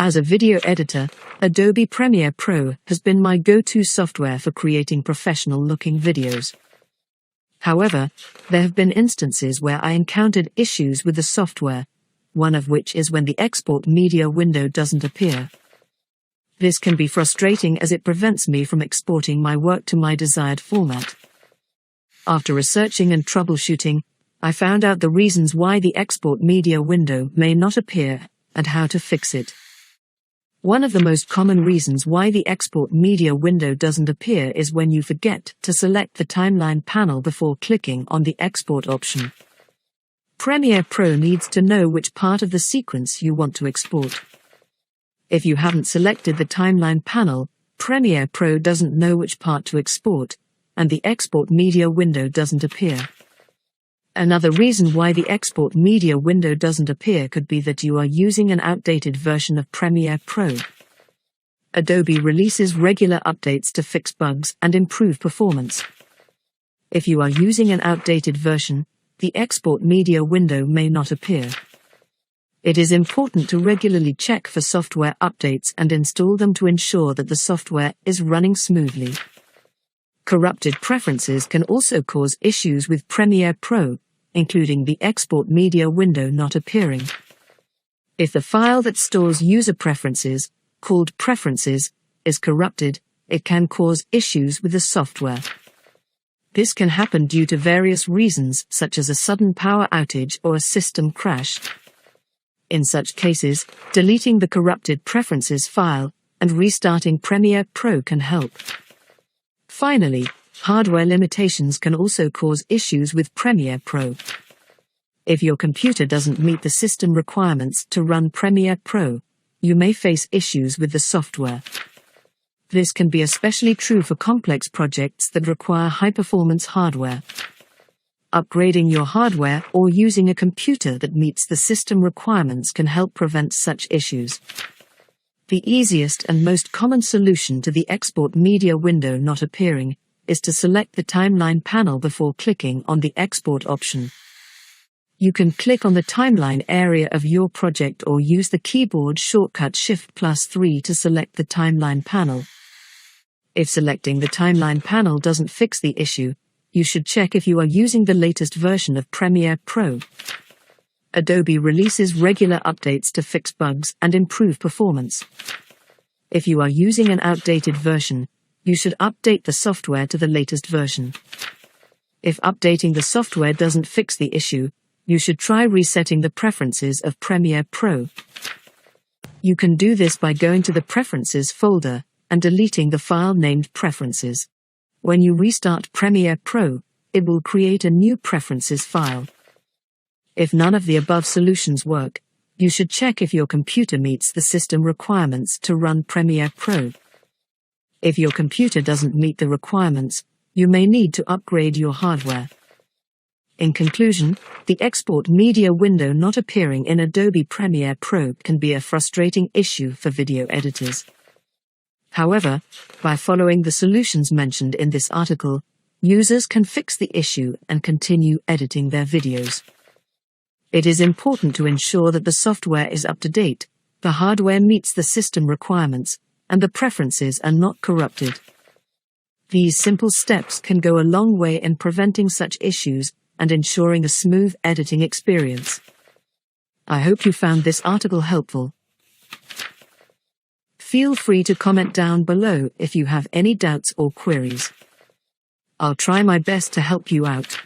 As a video editor, Adobe Premiere Pro has been my go-to software for creating professional-looking videos. However, there have been instances where I encountered issues with the software, one of which is when the export media window doesn't appear. This can be frustrating as it prevents me from exporting my work to my desired format. After researching and troubleshooting, I found out the reasons why the export media window may not appear and how to fix it. One of the most common reasons why the export media window doesn't appear is when you forget to select the timeline panel before clicking on the export option. Premiere Pro needs to know which part of the sequence you want to export. If you haven't selected the timeline panel, Premiere Pro doesn't know which part to export, and the export media window doesn't appear. Another reason why the export media window doesn't appear could be that you are using an outdated version of Premiere Pro. Adobe releases regular updates to fix bugs and improve performance. If you are using an outdated version, the export media window may not appear. It is important to regularly check for software updates and install them to ensure that the software is running smoothly. Corrupted preferences can also cause issues with Premiere Pro, including the export media window not appearing. If the file that stores user preferences, called preferences, is corrupted, it can cause issues with the software. This can happen due to various reasons, such as a sudden power outage or a system crash. In such cases, deleting the corrupted preferences file and restarting Premiere Pro can help. Finally, hardware limitations can also cause issues with Premiere Pro. If your computer doesn't meet the system requirements to run Premiere Pro, you may face issues with the software. This can be especially true for complex projects that require high-performance hardware. Upgrading your hardware or using a computer that meets the system requirements can help prevent such issues. The easiest and most common solution to the export media window not appearing is to select the timeline panel before clicking on the export option. You can click on the timeline area of your project or use the keyboard shortcut Shift+3 to select the timeline panel. If selecting the timeline panel doesn't fix the issue, you should check if you are using the latest version of Premiere Pro. Adobe releases regular updates to fix bugs and improve performance. If you are using an outdated version, you should update the software to the latest version. If updating the software doesn't fix the issue, you should try resetting the preferences of Premiere Pro. You can do this by going to the Preferences folder and deleting the file named Preferences. When you restart Premiere Pro, it will create a new Preferences file. If none of the above solutions work, you should check if your computer meets the system requirements to run Premiere Pro. If your computer doesn't meet the requirements, you may need to upgrade your hardware. In conclusion, the export media window not appearing in Adobe Premiere Pro can be a frustrating issue for video editors. However, by following the solutions mentioned in this article, users can fix the issue and continue editing their videos. It is important to ensure that the software is up to date, the hardware meets the system requirements, and the preferences are not corrupted. These simple steps can go a long way in preventing such issues and ensuring a smooth editing experience. I hope you found this article helpful. Feel free to comment down below if you have any doubts or queries. I'll try my best to help you out.